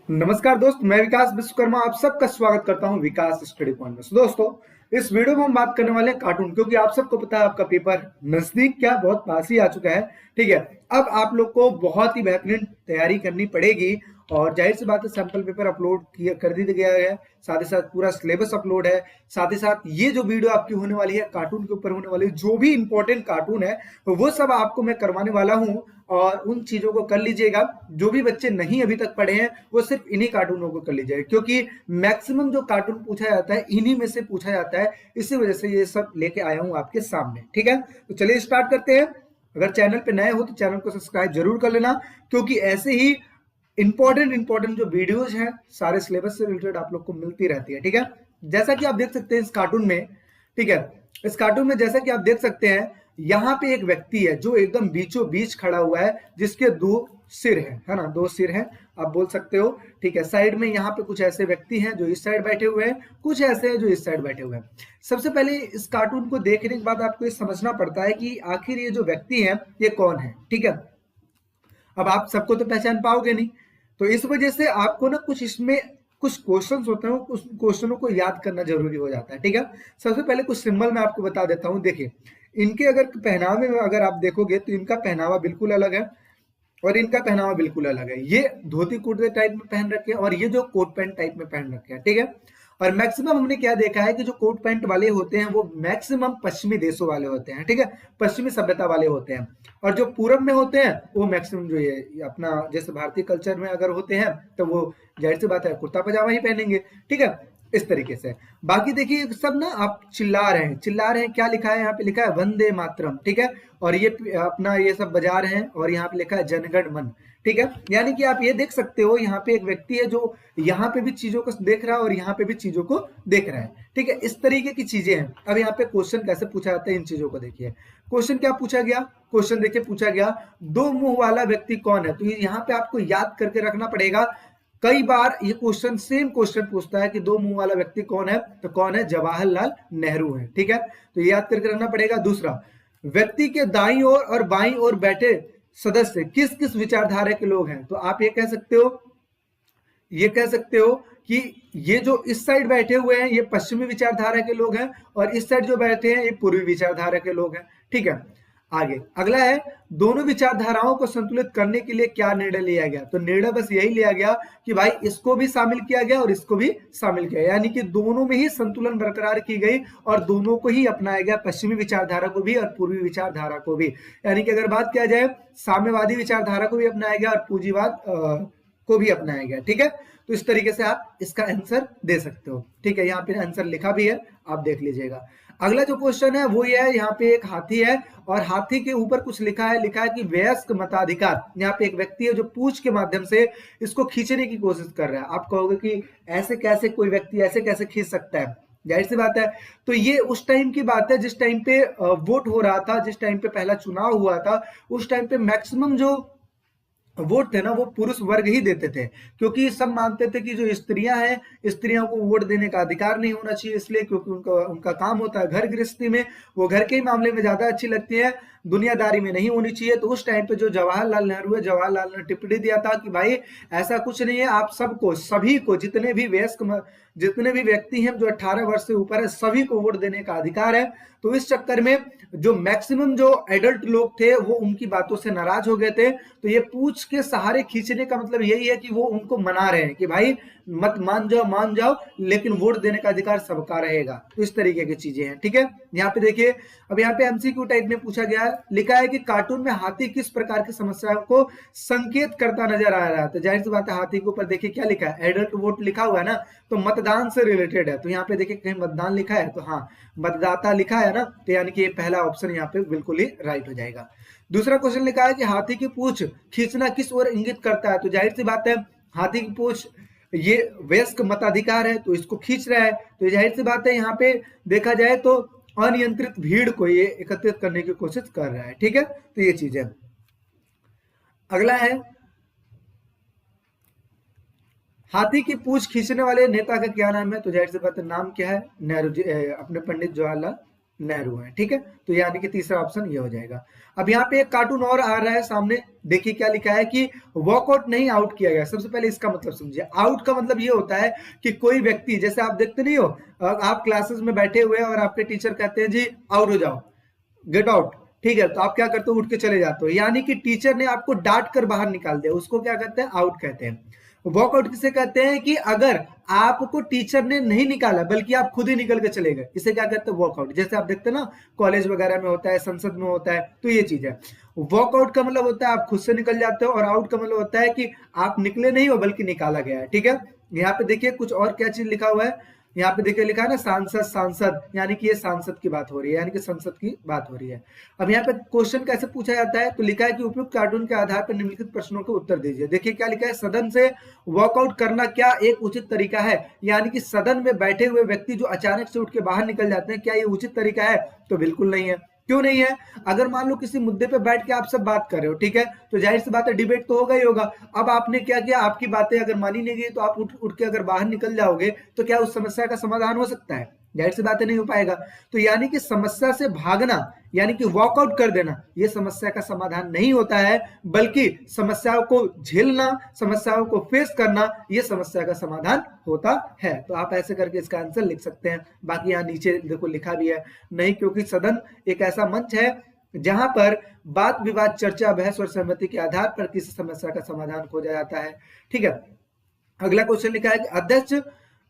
नमस्कार दोस्त, मैं विकास विश्वकर्मा आप सबका स्वागत करता हूं विकास स्टडी पॉइंट में। दोस्तों, इस वीडियो में हम बात करने वाले हैं कार्टून, क्योंकि आप सबको पता है आपका पेपर नजदीक क्या बहुत पास ही आ चुका है। ठीक है, अब आप लोग को बहुत ही बेहतरीन तैयारी करनी पड़ेगी और जाहिर सी बात है सैंपल पेपर अपलोड किया कर दी गया है, साथ ही साथ पूरा सिलेबस अपलोड है। साथ ही साथ ये जो वीडियो आपकी होने वाली है कार्टून के ऊपर होने वाली, जो भी इंपॉर्टेंट कार्टून है वो सब आपको मैं करवाने वाला हूं और उन चीजों को कर लीजिएगा। जो भी बच्चे नहीं अभी तक पढ़े हैं वो सिर्फ इन्हीं कार्टूनों को कर लीजिएगा, क्योंकि मैक्सिमम जो कार्टून पूछा जाता है इन्हीं में से पूछा जाता है। इसी वजह से ये सब लेके आया हूं आपके सामने। ठीक है, तो चलिए स्टार्ट करते हैं। अगर चैनल पे नए हो तो चैनल को सब्सक्राइब जरूर कर लेना, क्योंकि ऐसे ही इंपॉर्टेंट जो वीडियोज हैं सारे सिलेबस से रिलेटेड आप लोग को मिलती रहती है। ठीक है, जैसा कि आप देख सकते हैं इस कार्टून में। ठीक है, इस कार्टून में जैसा कि आप देख सकते हैं यहाँ पे एक व्यक्ति है जो एकदम बीचों बीच खड़ा हुआ है, जिसके दो सिर है ना, दो सिर हैं आप बोल सकते हो। ठीक है, साइड में यहाँ पे कुछ ऐसे व्यक्ति हैं जो इस साइड बैठे हुए हैं, कुछ ऐसे हैं जो इस साइड बैठे हुए हैं। सबसे पहले इस कार्टून को देखने के बाद आपको ये समझना पड़ता है कि आखिर ये जो व्यक्ति है ये कौन है। ठीक है, अब आप सबको तो पहचान पाओगे नहीं, तो इस वजह से आपको ना कुछ इसमें कुछ क्वेश्चंस होते हैं, उस क्वेश्चनों को याद करना जरूरी हो जाता है। ठीक है, सबसे पहले कुछ सिंबल मैं आपको बता देता हूं। देखिए, इनके अगर पहनावे में अगर आप देखोगे तो इनका पहनावा बिल्कुल अलग है और इनका पहनावा बिल्कुल अलग है। ये धोती कुर्ते टाइप में पहन रखे हैं और ये जो कोट पैंट टाइप में पहन रखे हैं। ठीक है, और मैक्सिमम हमने क्या देखा है कि जो कोट पैंट वाले होते हैं वो मैक्सिमम पश्चिमी देशों वाले होते हैं। ठीक है, पश्चिमी सभ्यता वाले होते हैं। और जो पूरब में होते हैं वो मैक्सिमम जो ये अपना जैसे भारतीय कल्चर में अगर होते हैं तो वो जाहिर सी बात है कुर्ता पजामा ही पहनेंगे। ठीक है, इस तरीके से। बाकी देखिए सब ना आप चिल्ला रहे हैं, क्या लिखा है यहाँ पे? लिखा है वंदे मातरम। ठीक है, और ये अपना ये सब बजा रहे हैं और यहाँ पे लिखा है जनगण मन। ठीक है, यानी कि आप ये देख सकते हो यहाँ पे एक व्यक्ति है जो यहाँ पे भी चीजों को देख रहा है और यहाँ पे भी चीजों को देख रहा है। ठीक है, इस तरीके की चीजें हैं। अब यहाँ पे क्वेश्चन कैसे पूछा जाता है इन चीजों को देखिए। क्वेश्चन क्या पूछा गया? क्वेश्चन देखिए पूछा गया दो मुंह वाला व्यक्ति कौन है। तो यहाँ पे आपको याद करके रखना पड़ेगा। कई बार ये क्वेश्चन सेम क्वेश्चन पूछता है कि दो मुंह वाला व्यक्ति कौन है, तो कौन है? जवाहरलाल नेहरू है। ठीक है, तो ये याद करके रखना पड़ेगा। दूसरा, व्यक्ति के दाईं ओर और बाईं ओर बैठे सदस्य किस किस विचारधारा के लोग हैं? तो आप ये कह सकते हो कि ये जो इस साइड बैठे हुए हैं ये पश्चिमी विचारधारा के लोग हैं और इस साइड जो बैठे हैं ये पूर्वी विचारधारा के लोग हैं। ठीक है, आगे अगला है दोनों विचारधाराओं को संतुलित करने के लिए क्या निर्णय लिया गया? तो निर्णय बस यही लिया गया कि भाई इसको भी शामिल किया गया और इसको भी शामिल किया, यानी कि दोनों में ही संतुलन बरकरार की गई और दोनों को ही अपनाया गया, पश्चिमी विचारधारा को भी और पूर्वी विचारधारा को भी। यानी कि अगर बात किया जाए साम्यवादी विचारधारा को भी अपनाया गया और पूंजीवाद को भी अपनाया गया। ठीक है, तो इस तरीके से आप इसका आंसर दे सकते हो। ठीक है, यहाँ पे आंसर लिखा भी है, आप देख लीजिएगा। अगला जो क्वेश्चन है वो ये है, यहाँ पे एक हाथी है और हाथी के ऊपर कुछ लिखा है कि वयस्क मताधिकार। यहाँ पे एक व्यक्ति है जो पूंछ के माध्यम से इसको खींचने की कोशिश कर रहा है। आप कहोगे कि ऐसे कैसे कोई व्यक्ति ऐसे कैसे खींच सकता है? जाहिर सी बात है, तो ये उस टाइम की बात है जिस टाइम पे वोट हो रहा था, जिस टाइम पे पहला चुनाव हुआ था, उस टाइम पे मैक्सिमम जो वोट थे ना वो पुरुष वर्ग ही देते थे, क्योंकि सब मानते थे कि जो स्त्रियां हैं स्त्रियों को वोट देने का अधिकार नहीं होना चाहिए, इसलिए क्योंकि उनका उनका काम होता है घर गृहस्थी में, वो घर के ही मामले में ज्यादा अच्छी लगती है, दुनियादारी में नहीं होनी चाहिए। तो उस टाइम पे जो जवाहरलाल नेहरू है, जवाहरलाल ने टिप्पणी दिया था कि भाई ऐसा कुछ नहीं है, आप सबको सभी को जितने भी व्यक्ति हैं जो 18 वर्ष से ऊपर है सभी को वोट देने का अधिकार है। तो इस चक्कर में जो मैक्सिमम जो एडल्ट लोग थे वो उनकी बातों से नाराज हो गए थे। तो ये पूछ के सहारे खींचने का मतलब यही है कि वो उनको मना रहे हैं कि भाई मत मान जाओ लेकिन वोट देने का अधिकार सबका रहेगा। तो इस तरीके की चीजें हैं। ठीक है, यहाँ पे देखिए, अब यहाँ पे एमसीक्यू टाइप में पूछा गया है, लिखा है कि कार्टून में हाथी किस प्रकार की समस्याओं को संकेत करता नजर आ रहा है? तो जाहिर सी बात है हाथी के ऊपर देखिए क्या लिखा है, एडल्ट वोट लिखा हुआ है ना, तो मतदान से रिलेटेड है। तो यहाँ पे देखिए कहीं मतदान लिखा है तो हाँ मतदाता लिखा है ना, तो यानी कि ये पहला ऑप्शन यहाँ पे बिल्कुल ही राइट हो जाएगा। दूसरा क्वेश्चन लिखा है कि हाथी की पूंछ खींचना किस ओर इंगित करता है? तो जाहिर सी बात है हाथी की पूंछ ये वयस्क मताधिकार है तो इसको खींच रहा है। तो जाहिर सी बात है यहाँ पे देखा जाए तो अनियंत्रित भीड़ को ये एकत्रित करने की कोशिश कर रहा है। ठीक है, तो ये चीज है। अगला है हाथी की पूंछ खींचने वाले नेता का क्या नाम है? तो जाहिर सी बात है नाम क्या है? नेहरू जी, अपने पंडित जवाहरलाल नेहरू है। ठीक है, तो यानी कि तीसरा ऑप्शन ये हो जाएगा। अब यहाँ पे एक कार्टून और आ रहा है सामने, देखिए क्या लिखा है कि वॉकआउट नहीं, आउट किया गया। सबसे पहले इसका मतलब समझिए। आउट का मतलब ये होता है कि कोई व्यक्ति, जैसे आप देखते नहीं हो, आप क्लासेस में बैठे हुए हैं और आपके टीचर कहते हैं जी आउट हो जाओ, गेट आउट, ठीक है, तो आप क्या करते हो, उठ के चले जाते हो, यानी कि टीचर ने आपको डांट कर बाहर निकाल दिया, उसको क्या कहते हैं, आउट कहते हैं। वॉकआउट किसे कहते हैं कि अगर आपको टीचर ने नहीं निकाला बल्कि आप खुद ही निकल के चले गए, इसे क्या कहते हैं, वॉकआउट। जैसे आप देखते हैं ना कॉलेज वगैरह में होता है, संसद में होता है, तो ये चीज है। वॉकआउट का मतलब होता है आप खुद से निकल जाते हो, और आउट का मतलब होता है कि आप निकले नहीं हो बल्कि निकाला गया है। ठीक है, यहाँ पे देखिए कुछ और क्या चीज लिखा हुआ है, यहाँ पे देखिए लिखा है ना सांसद, सांसद यानी कि ये सांसद की बात हो रही है, यानी कि संसद की बात हो रही है। अब यहाँ पे क्वेश्चन कैसे पूछा जाता है, तो लिखा है कि उपयुक्त कार्टून के आधार पर निम्नलिखित प्रश्नों के उत्तर दीजिए। देखिए क्या लिखा है, सदन से वॉकआउट करना क्या एक उचित तरीका है, यानी कि सदन में बैठे हुए व्यक्ति जो अचानक से उठ के बाहर निकल जाते हैं, क्या ये उचित तरीका है, तो बिल्कुल नहीं है। क्यों नहीं है, अगर मान लो किसी मुद्दे पे बैठ के आप सब बात कर रहे हो, ठीक है, तो जाहिर सी बात है डिबेट तो होगा ही होगा। अब आपने क्या किया, आपकी बातें अगर मानी नहीं गई तो आप उठ के अगर बाहर निकल जाओगे, तो क्या उस समस्या का समाधान हो सकता है, जाहिर सी बातें नहीं हो पाएगा। तो यानी कि समस्या से भागना, यानी कि वॉकआउट कर देना, यह समस्या का समाधान नहीं होता है, बल्कि समस्याओं को झेलना, समस्याओं को फेस करना, यह समस्या का समाधान होता है। तो आप ऐसे करके इसका आंसर लिख सकते हैं। बाकी यहाँ नीचे देखो लिखा भी है नहीं, क्योंकि सदन एक ऐसा मंच है जहां पर वाद विवाद, चर्चा, बहस और सहमति के आधार पर किसी समस्या का समाधान खोजा जाता है। ठीक है, अगला क्वेश्चन लिखा है कि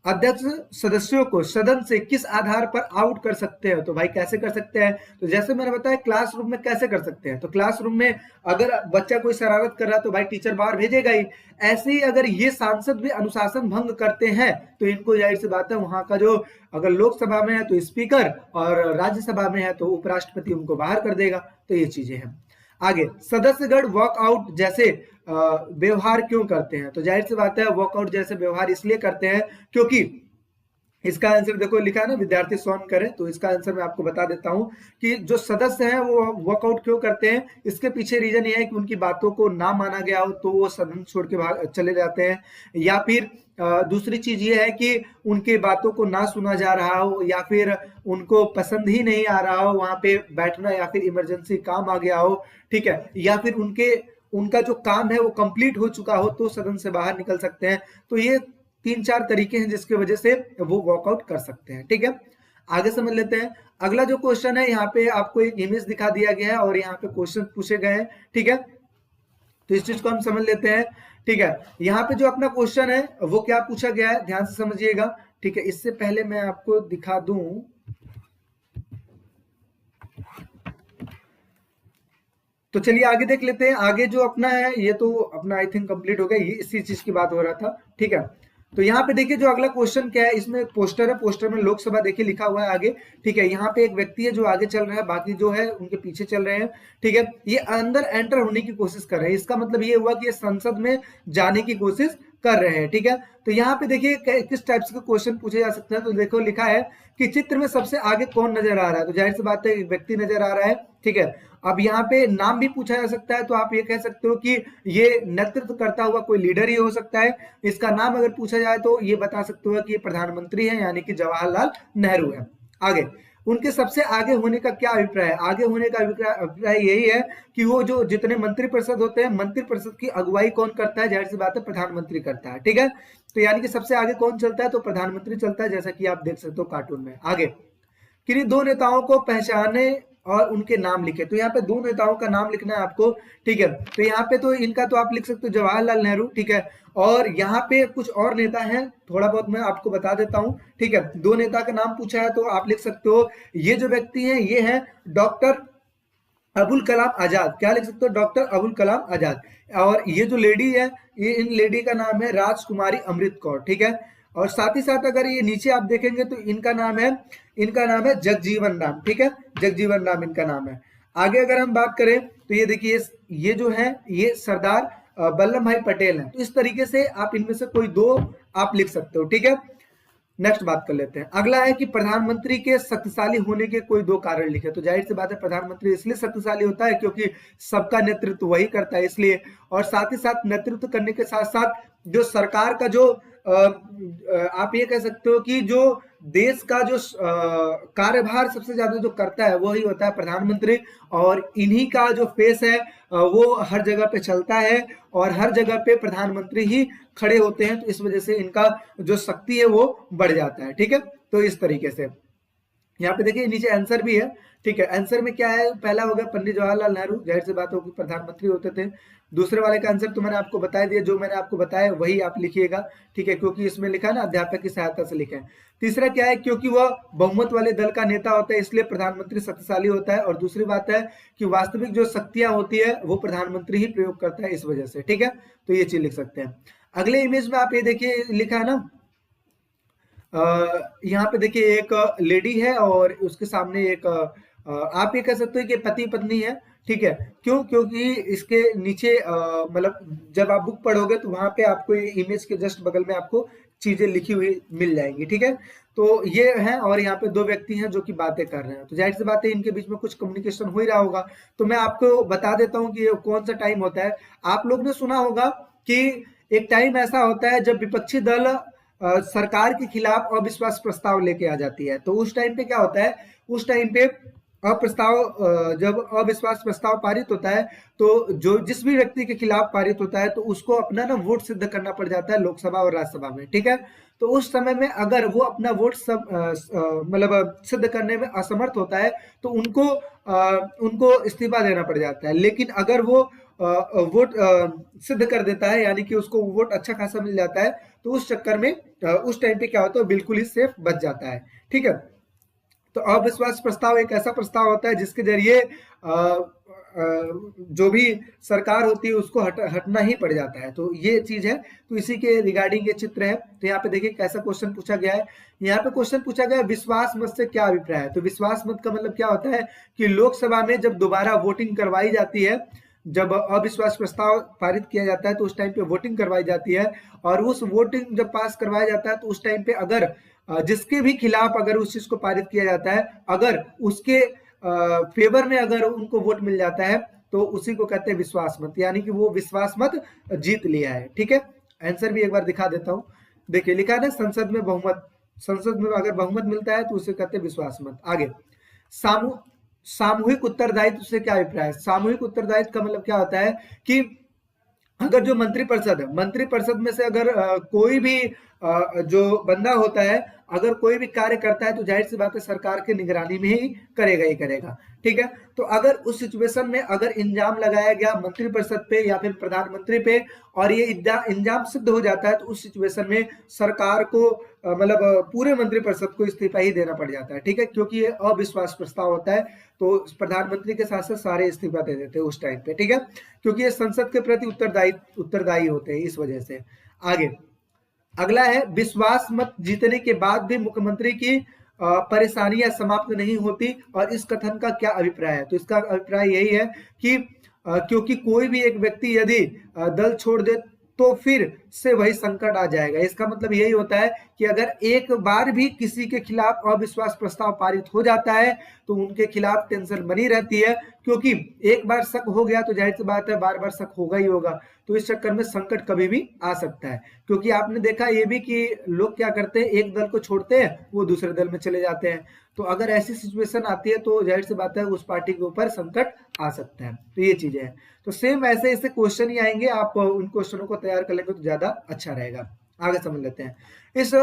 अध्यक्ष सदस्यों को सदन से किस आधार पर आउट कर सकते हैं, तो भाई कैसे कर सकते हैं, तो जैसे मैंने बताया क्लासरूम में कैसे कर सकते हैं, तो क्लासरूम में अगर बच्चा कोई शरारत कर रहा है तो भाई टीचर बाहर भेजेगा ही। ऐसे ही अगर ये सांसद भी अनुशासन भंग करते हैं तो इनको जाहिर सी बात है वहां का जो, अगर लोकसभा में है तो स्पीकर और राज्यसभा में है तो उपराष्ट्रपति उनको बाहर कर देगा। तो ये चीजें हैं। आगे, सदस्यगण वॉकआउट जैसे व्यवहार क्यों करते हैं, तो जाहिर सी बात है वॉकआउट जैसे व्यवहार इसलिए करते हैं क्योंकि इसका आंसर देखो लिखा है ना, विद्यार्थी स्वयं करें, तो इसका आंसर मैं आपको बता देता हूं कि जो सदस्य हैं वो वॉकआउट क्यों करते हैं। इसके पीछे रीजन ये है कि उनकी बातों को ना माना गया हो तो वो सदन छोड़ के भाग चले जाते हैं, या फिर दूसरी चीज ये है कि उनके बातों को ना सुना जा रहा हो, या फिर उनको पसंद ही नहीं आ रहा हो वहां पे बैठना, या फिर इमरजेंसी काम आ गया हो, ठीक है, या फिर उनका जो काम है वो कंप्लीट हो चुका हो तो सदन से बाहर निकल सकते हैं। तो ये 3-4 तरीके हैं जिसकी वजह से वो वॉकआउट कर सकते हैं। ठीक है, आगे समझ लेते हैं। अगला जो क्वेश्चन है, यहाँ पे आपको एक इमेज दिखा दिया गया है और यहाँ पे क्वेश्चन पूछे गए हैं। ठीक है, तो इस चीज को हम समझ लेते हैं। ठीक है, यहाँ पे जो अपना क्वेश्चन है वो क्या पूछा गया है, ध्यान से समझिएगा। ठीक है, इससे पहले मैं आपको दिखा दूं, तो चलिए आगे देख लेते हैं। आगे जो अपना है ये तो अपना आई थिंक कंप्लीट हो गया, ये इसी चीज की बात हो रहा था। ठीक है, तो यहाँ पे देखिए जो अगला क्वेश्चन क्या है, इसमें पोस्टर है, पोस्टर में लोकसभा देखिए लिखा हुआ है आगे। ठीक है, यहाँ पे एक व्यक्ति है जो आगे चल रहा है, बाकी जो है उनके पीछे चल रहे हैं। ठीक है, ये अंदर एंटर होने की कोशिश कर रहे हैं, इसका मतलब ये हुआ कि ये संसद में जाने की कोशिश कर रहे हैं। ठीक है, तो यहाँ पे देखिए किस टाइप के क्वेश्चन पूछे जा सकते हैं, तो देखो लिखा है कि चित्र में सबसे आगे कौन नजर आ रहा है, तो जाहिर सी बात है एक व्यक्ति नजर आ रहा है। ठीक है, अब यहाँ पे नाम भी पूछा जा सकता है, तो आप ये कह सकते हो कि ये नेतृत्व करता हुआ कोई लीडर ही हो सकता है। इसका नाम अगर पूछा जाए तो ये बता सकते हो कि ये प्रधानमंत्री है, यानी कि जवाहरलाल नेहरू है। आगे, उनके सबसे आगे होने का क्या अभिप्राय है, आगे होने का अभिप्राय यही है कि वो जो जितने मंत्रिपरिषद होते हैं, मंत्रिपरिषद की अगुवाई कौन करता है, जाहिर सी बात है प्रधानमंत्री करता है। ठीक है, तो यानी कि सबसे आगे कौन चलता है, तो प्रधानमंत्री चलता है, जैसा कि आप देख सकते हो कार्टून में। आगे, किन्हीं दो नेताओं को पहचाने और उनके नाम लिखे, तो यहाँ पे दो नेताओं का नाम लिखना है आपको। ठीक है, तो यहाँ पे तो इनका तो आप लिख सकते हो जवाहरलाल नेहरू। ठीक है, और यहाँ पे कुछ और नेता हैं, थोड़ा बहुत मैं आपको बता देता हूँ। ठीक है, दो नेता का नाम पूछा है तो आप लिख सकते हो, ये जो व्यक्ति हैं ये हैं डॉक्टर अबुल कलाम आजाद। क्या लिख सकते हो, डॉक्टर अबुल कलाम आजाद। और ये जो लेडी है, ये इन लेडी का नाम है राजकुमारी अमृत कौर। ठीक है, और साथ ही साथ अगर ये नीचे आप देखेंगे तो इनका नाम है जगजीवन राम। ठीक है, जगजीवन राम इनका नाम है। आगे अगर हम बात करें तो ये देखिए, ये जो है ये सरदार वल्लभ भाई पटेल हैं। तो इस तरीके से आप इनमें से कोई दो आप लिख सकते हो। ठीक है, नेक्स्ट बात कर लेते हैं। अगला है कि प्रधानमंत्री के शक्तिशाली होने के कोई दो कारण लिखे, तो जाहिर सी बात है प्रधानमंत्री इसलिए शक्तिशाली होता है क्योंकि सबका नेतृत्व वही करता है इसलिए, और साथ ही साथ नेतृत्व करने के साथ साथ जो सरकार का जो आप ये कह सकते हो कि जो देश का जो कार्यभार सबसे ज्यादा जो करता है वही होता है प्रधानमंत्री, और इन्हीं का जो फेस है वो हर जगह पे चलता है, और हर जगह पे प्रधानमंत्री ही खड़े होते हैं, तो इस वजह से इनका जो शक्ति है वो बढ़ जाता है। ठीक है, तो इस तरीके से यहाँ पे देखिए नीचे आंसर भी है। ठीक है, आंसर में क्या है, पहला हो गया पंडित जवाहरलाल नेहरू, जाहिर सी बात होगी प्रधानमंत्री होते थे। दूसरे वाले का आंसर तो मैंने आपको बता दिया, जो मैंने आपको बताया वही आप लिखिएगा। ठीक है, क्योंकि इसमें लिखा है ना अध्यापक की सहायता से लिखे हैं। तीसरा क्या है, क्योंकि वह बहुमत वाले दल का नेता होता है इसलिए प्रधानमंत्री शक्तिशाली होता है। और दूसरी बात है कि वास्तविक जो शक्तियां होती है वो प्रधानमंत्री ही प्रयोग करता है इस वजह से। ठीक है, तो ये चीज लिख सकते हैं। अगले इमेज में आप ये देखिए लिखा है ना, यहाँ पे देखिए एक लेडी है और उसके सामने एक आप ये कह सकते हो कि पति पत्नी है। ठीक है, क्यों, क्योंकि इसके नीचे मतलब जब आप बुक पढ़ोगे तो वहां पे आपको ये इमेज के जस्ट बगल में आपको चीजें लिखी हुई मिल जाएंगी। ठीक है, तो ये है, और यहाँ पे दो व्यक्ति हैं जो कि बातें कर रहे हैं, तो जाहिर सी बात है इनके बीच में कुछ कम्युनिकेशन हो ही रहा होगा। तो मैं आपको बता देता हूँ कि ये कौन सा टाइम होता है। आप लोग ने सुना होगा कि एक टाइम ऐसा होता है जब विपक्षी दल सरकार के खिलाफ अविश्वास प्रस्ताव लेके आ जाती है। तो उस टाइम पे क्या होता है, उस टाइम पे जब अविश्वास प्रस्ताव पारित होता है तो जो जिस भी व्यक्ति के खिलाफ पारित होता है तो उसको अपना ना वोट सिद्ध करना पड़ जाता है लोकसभा और राज्यसभा में। ठीक है, तो उस समय में अगर वो अपना वोट मतलब सिद्ध करने में असमर्थ होता है तो उनको इस्तीफा देना पड़ जाता है। लेकिन अगर वो वोट सिद्ध कर देता है, यानी कि उसको वोट अच्छा खासा मिल जाता है, तो उस चक्कर में उस टाइम पे क्या होता है, बिल्कुल ही सेफ बच जाता है। ठीक है, तो अविश्वास प्रस्ताव एक ऐसा प्रस्ताव होता है जिसके जरिए जो भी सरकार होती है उसको हटना ही पड़ जाता है। तो ये चीज है, तो इसी के रिगार्डिंग ये चित्र है। तो यहाँ पे देखिए कैसा क्वेश्चन पूछा गया है। यहाँ पे क्वेश्चन पूछा गया है विश्वास मत से क्या अभिप्राय है। तो विश्वास मत का मतलब क्या होता है कि लोकसभा में जब दोबारा वोटिंग करवाई जाती है, जब अविश्वास प्रस्ताव पारित किया जाता है तो उस टाइम पे वोटिंग करवाई जाती है, और उस वोटिंग जब पास करवाया जाता है तो उस टाइम पे अगर जिसके भी खिलाफ अगर उस चीज को पारित किया जाता है, अगर उसके फेवर में अगर उनको वोट मिल जाता है तो उसी को कहते हैं विश्वास मत, यानी कि वो विश्वास मत जीत लिया है। ठीक है, आंसर भी एक बार दिखा देता हूं। देखिए लिखा है ना संसद में बहुमत, संसद में अगर बहुमत मिलता है तो उसे कहते हैं विश्वास मत। आगे सामूहिक उत्तरदायित्व से क्या अभिप्राय है। सामूहिक उत्तरदायित्व का मतलब क्या होता है कि अगर जो मंत्रिपरिषद है, मंत्रिपरिषद में से अगर कोई भी जो बंदा होता है अगर कोई भी कार्य करता है तो जाहिर सी बात है सरकार के निगरानी में ही करेगा ही करेगा। ठीक है, तो अगर उस सिचुएशन में अगर इंजाम लगाया गया मंत्रिपरिषद पे या फिर प्रधानमंत्री पे और ये इंजाम सिद्ध हो जाता है तो उस सिचुएशन में सरकार को मतलब पूरे मंत्रिपरिषद को इस्तीफा ही देना पड़ जाता है। ठीक है, क्योंकि ये अविश्वास प्रस्ताव होता है तो प्रधानमंत्री के साथ साथ सारे इस्तीफा दे देते हैं उस टाइम पे। ठीक है, क्योंकि ये संसद के प्रति उत्तरदायी होते हैं इस वजह से। आगे अगला है विश्वास मत जीतने के बाद भी मुख्यमंत्री की परेशानियां समाप्त नहीं होती, और इस कथन का क्या अभिप्राय है। तो इसका अभिप्राय यही है कि क्योंकि कोई भी एक व्यक्ति यदि दल छोड़ दे तो फिर से वही संकट आ जाएगा। इसका मतलब यही होता है कि अगर एक बार भी किसी के खिलाफ अविश्वास प्रस्ताव पारित हो जाता है तो उनके खिलाफ टेंशन बनी रहती है, क्योंकि एक बार शक हो गया तो जाहिर सी बात है बार बार शक होगा ही होगा। तो इस चक्कर में संकट कभी भी आ सकता है, क्योंकि आपने देखा ये भी कि लोग क्या करते हैं, एक दल को छोड़ते हैं वो दूसरे दल में चले जाते हैं। तो अगर ऐसी सिचुएशन आती है तो जाहिर सी बात है उस पार्टी के ऊपर संकट आ सकता है। तो ये चीजें हैं, तो सेम ऐसे ऐसे क्वेश्चन ही आएंगे, आप उन क्वेश्चनों को तैयार कर लेंगे तो ज्यादा अच्छा रहेगा। आगे समझ लेते हैं। इस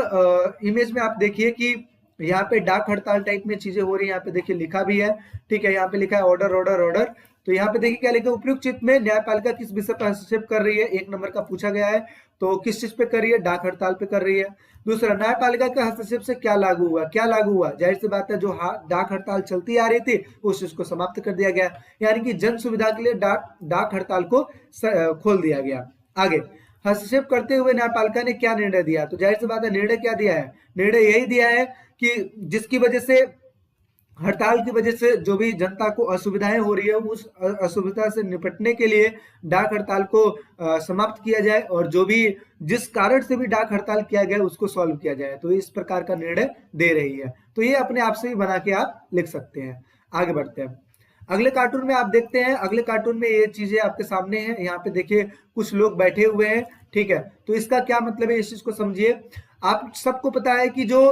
इमेज में आप देखिए कि यहाँ पे डाक हड़ताल टाइप में चीजें हो रही है। यहाँ पे देखिए लिखा भी है, ठीक है, यहाँ पे लिखा है ऑर्डर ऑर्डर ऑर्डर। तो यहाँ पे देखिए क्या लिखा है, उपयुक्त चित्र में न्यायपालिका किस विषय पर हस्तक्षेप कर रही है। एक नंबर का पूछा गया है, तो किस चीज पे कर रही है, डाक हड़ताल पे कर रही है। दूसरा, न्यायपालिका के हस्तक्षेप से क्या लागू हुआ, क्या लागू हुआ, जाहिर सी बात है जो डाक हड़ताल चलती आ रही थी उस चीज को समाप्त कर दिया गया, यानी कि जन सुविधा के लिए डाक हड़ताल को खोल दिया गया। आगे हस्तक्षेप करते हुए न्यायपालिका ने क्या निर्णय दिया। तो जाहिर सी बात है निर्णय क्या दिया है, निर्णय यही दिया है कि जिसकी वजह से हड़ताल की वजह से जो भी जनता को असुविधाएं हो रही है उस असुविधा से निपटने के लिए डाक हड़ताल को समाप्त किया जाए, और जो भी जिस कारण से भी डाक हड़ताल किया गया उसको सॉल्व किया जाए। तो इस प्रकार का निर्णय दे रही है। तो ये अपने आप से ही बना के आप लिख सकते हैं। आगे बढ़ते हैं, अगले कार्टून में आप देखते हैं। अगले कार्टून में ये चीजें आपके सामने हैं। यहाँ पे देखिए कुछ लोग बैठे हुए हैं, ठीक है, तो इसका क्या मतलब है इस चीज को समझिए। आप सबको पता है कि जो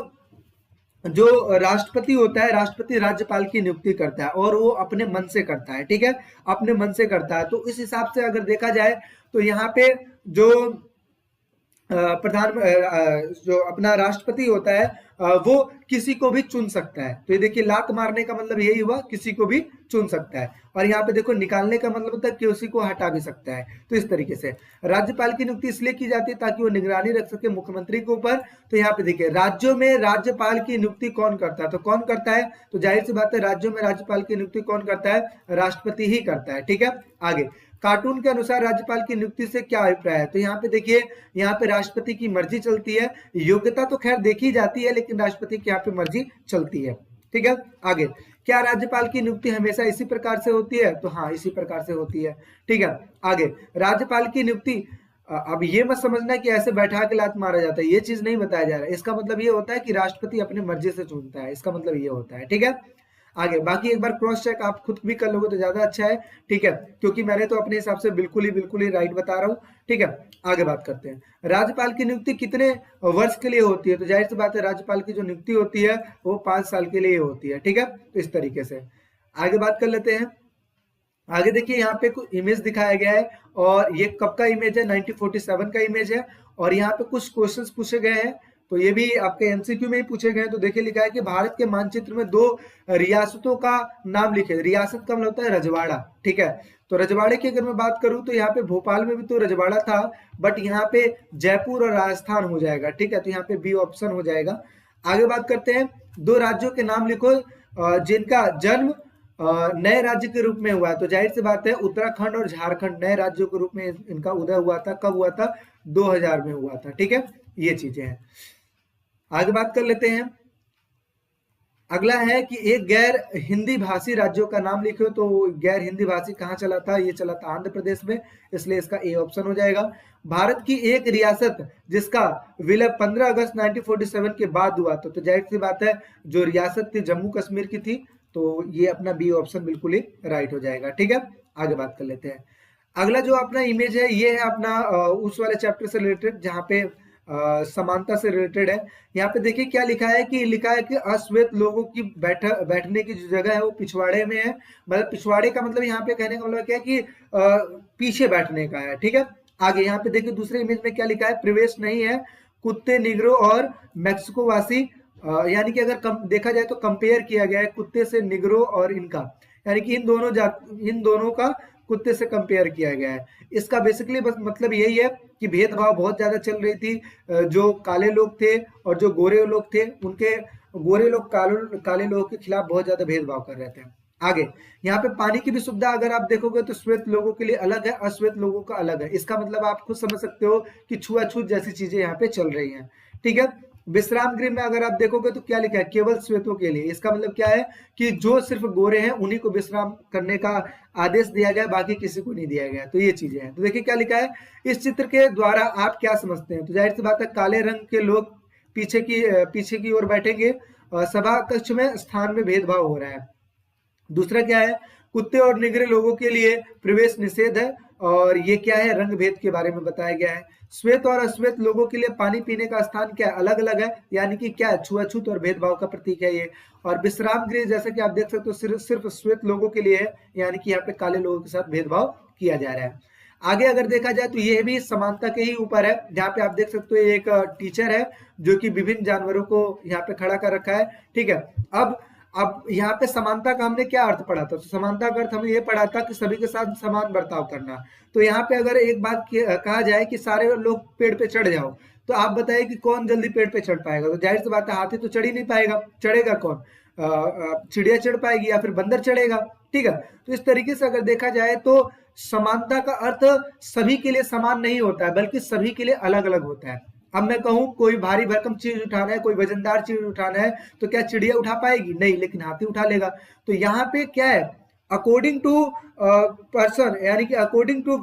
जो राष्ट्रपति होता है, राष्ट्रपति राज्यपाल की नियुक्ति करता है और वो अपने मन से करता है, ठीक है, अपने मन से करता है। तो इस हिसाब से अगर देखा जाए तो यहाँ पे जो जो अपना राष्ट्रपति होता है वो किसी को भी चुन सकता है। तो ये देखिए, लात मारने का मतलब यही हुआ, किसी को भी चुन सकता है। और यहाँ पे देखो, निकालने का मतलब होता है कि किसी को हटा भी सकता है। तो इस तरीके से राज्यपाल की नियुक्ति इसलिए की जाती है ताकि वो निगरानी रख सके मुख्यमंत्री के ऊपर। तो यहाँ पे देखिए, राज्यों में राज्यपाल की नियुक्ति कौन करता है, तो कौन करता है, तो जाहिर सी बात है राज्यों में राज्यपाल की नियुक्ति कौन करता है, राष्ट्रपति ही करता है, ठीक है। आगे, कार्टून के अनुसार राज्यपाल की नियुक्ति से क्या अभिप्राय है, तो यहाँ पे देखिए, यहाँ पे राष्ट्रपति की मर्जी चलती है, योग्यता तो खैर देखी जाती है लेकिन राष्ट्रपति की यहाँ पे मर्जी चलती है, ठीक है। आगे, क्या राज्यपाल की नियुक्ति हमेशा इसी प्रकार से होती है, तो हाँ, इसी प्रकार से होती है, ठीक है। आगे, राज्यपाल की नियुक्ति, अब ये मत समझना कि ऐसे बैठा के लात मारा जाता है, ये चीज नहीं बताया जा रहा है। इसका मतलब ये होता है कि राष्ट्रपति अपनी मर्जी से चुनता है, इसका मतलब ये होता है, ठीक है। आगे, बाकी एक बार क्रॉस चेक आप खुद भी कर लोगे तो ज्यादा अच्छा है, ठीक है, क्योंकि मैंने तो अपने हिसाब से बिल्कुल ही राइट बता रहा हूँ, ठीक है। आगे बात करते हैं, राज्यपाल की नियुक्ति कितने वर्ष के लिए होती है, तो जाहिर सी बात है राज्यपाल की जो नियुक्ति होती है वो 5 साल के लिए होती है, ठीक है। तो इस तरीके से आगे बात कर लेते हैं। आगे देखिए, यहाँ पे कुछ इमेज दिखाया गया है और ये कब का इमेज है, 1947 का इमेज है। और यहाँ पे कुछ क्वेश्चंस पूछे गए हैं, तो ये भी आपके एमसीक्यू में ही पूछे गए हैं। तो देखिए, लिखा है कि भारत के मानचित्र में 2 रियासतों का नाम लिखे। रियासत का मतलब होता है रजवाड़ा, ठीक है। तो रजवाड़े की अगर मैं बात करूं तो यहाँ पे भोपाल में भी तो रजवाड़ा था, बट यहाँ पे जयपुर और राजस्थान हो जाएगा, ठीक है। तो यहाँ पे बी ऑप्शन हो जाएगा। आगे बात करते हैं, 2 राज्यों के नाम लिखो जिनका जन्म नए राज्य के रूप में हुआ। तो जाहिर सी बात है उत्तराखंड और झारखंड नए राज्यों के रूप में इनका उदय हुआ था। कब हुआ था, 2000 में हुआ था, ठीक है। ये चीजें हैं। आगे बात कर लेते हैं। अगला है कि एक गैर हिंदी भाषी राज्यों का नाम लिखो। तो गैर हिंदी भाषी कहाँ चला था, ये चला था आंध्र प्रदेश में, इसलिए इसका ए ऑप्शन हो जाएगा। भारत की एक रियासत जिसका विलय 15 अगस्त 1947 के बाद हुआ, तो जाहिर सी बात है जो रियासत थी जम्मू कश्मीर की थी। तो ये अपना बी ऑप्शन बिल्कुल ही राइट हो जाएगा, ठीक है। आगे बात कर लेते हैं। अगला जो अपना इमेज है ये है अपना उस वाले चैप्टर से रिलेटेड जहाँ पे समानता से रिलेटेड है। यहाँ पे देखिए क्या लिखा है, कि लिखा है कि अश्वेत लोगों की बैठने की जो जगह है वो पिछवाड़े में है। मतलब पिछवाड़े का मतलब यहाँ पे कहने का मतलब क्या है कि पीछे बैठने का है, ठीक है। आगे यहाँ पे देखिए दूसरे इमेज में क्या लिखा है, प्रवेश नहीं है, कुत्ते, निग्रो और मैक्सिको वासी, यानी कि अगर देखा जाए तो कंपेयर किया गया है कुत्ते से निग्रो और इनका, यानी कि इन दोनों का कुत्ते से कंपेयर किया गया है। इसका बेसिकली बस मतलब यही है कि भेदभाव बहुत ज्यादा चल रही थी। जो काले लोग थे और जो गोरे लोग थे, उनके गोरे लोग काले लोगों के खिलाफ बहुत ज्यादा भेदभाव कर रहे थे। आगे, यहाँ पे पानी की भी सुविधा अगर आप देखोगे तो श्वेत लोगों के लिए अलग है, अश्वेत लोगों का अलग है। इसका मतलब आप खुद समझ सकते हो कि छुआछूत जैसी चीजें यहाँ पे चल रही हैं, ठीक है। विश्राम गृह में अगर आप देखोगे तो क्या लिखा है, केवल श्वेतों के लिए। इसका मतलब क्या है कि जो सिर्फ गोरे हैं उन्हीं को विश्राम करने का आदेश दिया गया, बाकी किसी को नहीं दिया गया। तो ये चीजें हैं। तो देखिए क्या लिखा है, इस चित्र के द्वारा आप क्या समझते हैं, तो जाहिर सी बात है काले रंग के लोग पीछे की ओर बैठेंगे, सभा कक्ष में स्थान में भेदभाव हो रहा है। दूसरा क्या है, कुत्ते और निगरे लोगों के लिए प्रवेश निषेध है, और ये क्या है, रंग भेद के बारे में बताया गया है। श्वेत और अश्वेत लोगों के लिए पानी पीने का स्थान क्या अलग अलग है, यानी कि क्या छुआछूत और भेदभाव का प्रतीक है ये। और विश्राम गृह जैसा कि आप देख सकते हो सिर्फ श्वेत लोगों के लिए है, यानी कि यहाँ पे काले लोगों के साथ भेदभाव किया जा रहा है। आगे अगर देखा जाए तो यह भी समानता के ही ऊपर है, जहाँ पे आप देख सकते हो एक टीचर है जो कि विभिन्न जानवरों को यहाँ पे खड़ा कर रखा है, ठीक है। अब यहाँ पे समानता का हमने क्या अर्थ पढ़ा था, तो समानता का अर्थ हमने ये पढ़ा था कि सभी के साथ समान बर्ताव करना। तो यहाँ पे अगर एक बात कहा जाए कि सारे लोग पेड़ पे चढ़ जाओ, तो आप बताइए कि कौन जल्दी पेड़ पे चढ़ पाएगा, तो जाहिर सी बात है हाथी तो चढ़ ही नहीं पाएगा, चढ़ेगा कौन, चिड़िया चढ़ पाएगी या फिर बंदर चढ़ेगा, ठीक है। तो इस तरीके से अगर देखा जाए तो समानता का अर्थ सभी के लिए समान नहीं होता है, बल्कि सभी के लिए अलग अलग होता है। अब मैं कहूं कोई भारी भरकम चीज उठाना है, कोई वजनदार चीज उठाना है, तो क्या चिड़िया उठा पाएगी, नहीं, लेकिन हाथी उठा लेगा। तो यहाँ पे क्या है, अकॉर्डिंग टू पर्सन, यानी कि अकॉर्डिंग टू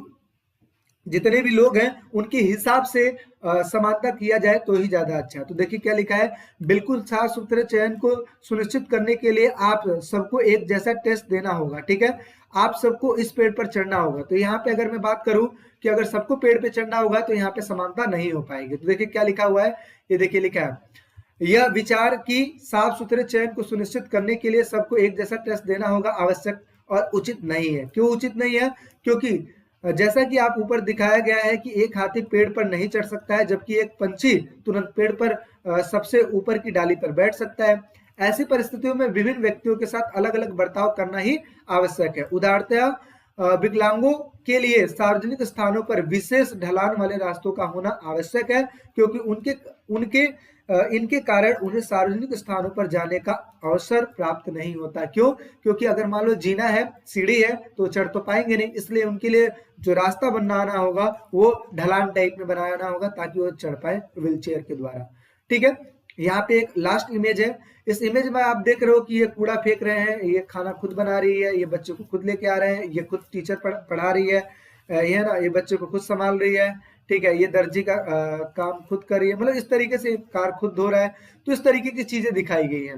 जितने भी लोग हैं उनके हिसाब से समानता किया जाए तो ही ज्यादा अच्छा। तो देखिए क्या लिखा है, बिल्कुल साफ सुथरे चयन को सुनिश्चित करने के लिए आप सबको एक जैसा टेस्ट देना होगा, ठीक है। आप सबको इस पेड़ पर चढ़ना होगा। तो यहाँ पे अगर मैं बात करूं कि अगर सबको पेड़ पे चढ़ना होगा तो यहाँ पे समानता नहीं हो पाएगी। तो देखिए क्या लिखा हुआ है, ये देखिए लिखा है, यह विचार की साफ सुथरे चयन को सुनिश्चित करने के लिए सबको एक जैसा टेस्ट देना होगा आवश्यक और उचित नहीं है। क्यों उचित नहीं है? क्योंकि जैसा कि आप ऊपर दिखाया गया है कि एक हाथी पेड़ पर नहीं चढ़ सकता है, जबकि एक पंछी तुरंत पेड़ पर सबसे ऊपर की डाली पर बैठ सकता है। ऐसी परिस्थितियों में विभिन्न व्यक्तियों के साथ अलग अलग बर्ताव करना ही आवश्यक है। उदाहरणतः विकलांगों के लिए सार्वजनिक स्थानों पर विशेष ढलान वाले रास्तों का होना आवश्यक है, क्योंकि उनके उनके इनके कारण उन्हें सार्वजनिक स्थानों पर जाने का अवसर प्राप्त नहीं होता। क्यों? क्योंकि अगर मान लो जीना है, सीढ़ी है, तो चढ़ तो पाएंगे नहीं, इसलिए उनके लिए जो रास्ता बनाना होगा वो ढलान टाइप में बनाना होगा ताकि वो चढ़ पाए व्हील चेयर के द्वारा। ठीक है, यहाँ पे एक लास्ट इमेज है। इस इमेज में आप देख रहे हो कि ये कूड़ा फेंक रहे हैं, ये खाना खुद बना रही है, ये बच्चों को खुद लेके आ रहे हैं, ये खुद टीचर पढ़ा रही है, ये ना, ये बच्चों को खुद संभाल रही है। ठीक है, ये दर्जी का काम खुद कर रही है, मतलब इस तरीके से कार खुद धो रहा है। तो इस तरीके की चीजें दिखाई गई हैं।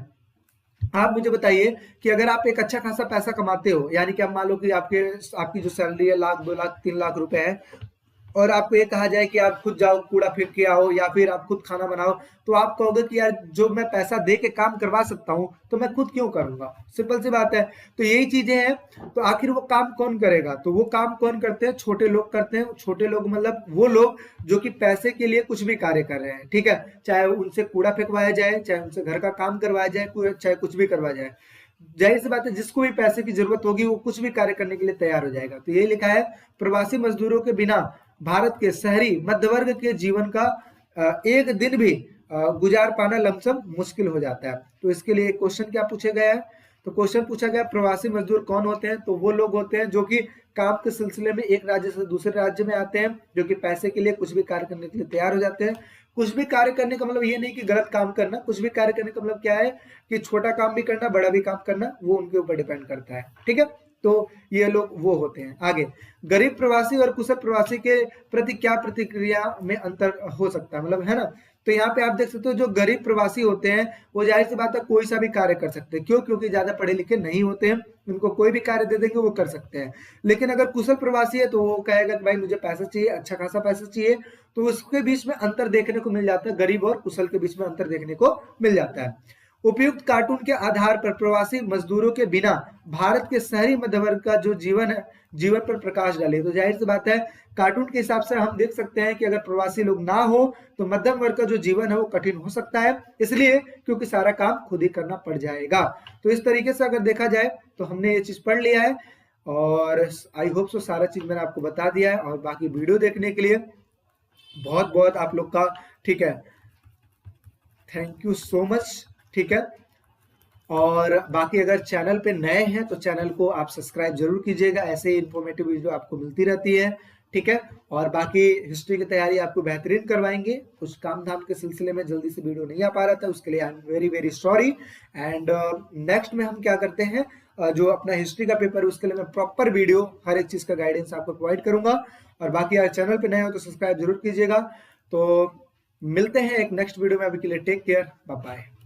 आप मुझे बताइए कि अगर आप एक अच्छा खासा पैसा कमाते हो, यानी कि आप मान लो कि आपकी जो सैलरी है 1 लाख 2 लाख 3 लाख रुपए है, और आपको ये कहा जाए कि आप खुद जाओ कूड़ा फेंक के आओ या फिर आप खुद खाना बनाओ, तो आप कहोगे कि यार जो मैं पैसा दे के काम करवा सकता हूं तो मैं खुद क्यों करूंगा? सिंपल सी बात है। तो यही चीजें हैं। तो आखिर वो काम कौन करेगा? तो वो काम कौन करते हैं? छोटे लोग करते हैं। छोटे लोग मतलब वो लोग जो कि पैसे के लिए कुछ भी कार्य कर रहे हैं। ठीक है, चाहे उनसे कूड़ा फेंकवाया जाए, चाहे उनसे घर का काम करवाया जाए, चाहे कुछ भी करवाया जाए, जाहिर सी बात है जिसको भी पैसे की जरूरत होगी वो कुछ भी कार्य करने के लिए तैयार हो जाएगा। तो यही लिखा है, प्रवासी मजदूरों के बिना भारत के शहरी मध्यवर्ग के जीवन का एक दिन भी गुजार पाना लमसम मुश्किल हो जाता है। तो इसके लिए क्वेश्चन क्या पूछा गया है? तो क्वेश्चन पूछा गया प्रवासी मजदूर कौन होते हैं? तो वो लोग होते हैं जो कि काम के सिलसिले में एक राज्य से दूसरे राज्य में आते हैं, जो कि पैसे के लिए कुछ भी कार्य करने के लिए तैयार हो जाते हैं। कुछ भी कार्य करने का मतलब ये नहीं कि गलत काम करना, कुछ भी कार्य करने का मतलब क्या है कि छोटा काम भी करना, बड़ा भी काम करना, वो उनके ऊपर डिपेंड करता है। ठीक है, तो ये लोग वो होते हैं। आगे, गरीब प्रवासी और कुशल प्रवासी के प्रति क्या प्रतिक्रिया में अंतर हो सकता है, मतलब है ना। तो यहाँ पे आप देख सकते हो जो गरीब प्रवासी होते हैं वो जाहिर सी बात है कोई सा भी कार्य कर सकते हैं। क्यों? क्योंकि ज्यादा पढ़े लिखे नहीं होते हैं, उनको कोई भी कार्य दे देंगे वो कर सकते हैं। लेकिन अगर कुशल प्रवासी है तो वो कहेगा कि भाई मुझे पैसा चाहिए, अच्छा खासा पैसा चाहिए, तो उसके बीच में अंतर देखने को मिल जाता है। गरीब और कुशल के बीच में अंतर देखने को मिल जाता है। उपयुक्त कार्टून के आधार पर प्रवासी मजदूरों के बिना भारत के शहरी मध्यवर्ग का जो जीवन है, जीवन पर प्रकाश डाले। तो जाहिर सी बात है कार्टून के हिसाब से हम देख सकते हैं कि अगर प्रवासी लोग ना हो तो मध्यम वर्ग का जो जीवन है वो कठिन हो सकता है, इसलिए क्योंकि सारा काम खुद ही करना पड़ जाएगा। तो इस तरीके से अगर देखा जाए तो हमने ये चीज पढ़ लिया है, और आई होप सो सारा चीज मैंने आपको बता दिया है। और बाकी वीडियो देखने के लिए बहुत बहुत आप लोग का, ठीक है, थैंक यू सो मच। ठीक है, और बाकी अगर चैनल पे नए हैं तो चैनल को आप सब्सक्राइब जरूर कीजिएगा, ऐसे ही इंफॉर्मेटिव वीडियो आपको मिलती रहती है। ठीक है, और बाकी हिस्ट्री की तैयारी आपको बेहतरीन करवाएंगे। कुछ काम धाम के सिलसिले में जल्दी से वीडियो नहीं आ पा रहा था, उसके लिए I am very very sorry. And next में हम क्या करते हैं, जो अपना हिस्ट्री का पेपर है उसके लिए मैं प्रॉपर वीडियो हर एक चीज का गाइडेंस आपको प्रोवाइड करूंगा। और बाकी अगर चैनल पे नए हो तो सब्सक्राइब जरूर कीजिएगा। तो मिलते हैं एक नेक्स्ट वीडियो में, अभी के लिए टेक केयर, बाय बाय।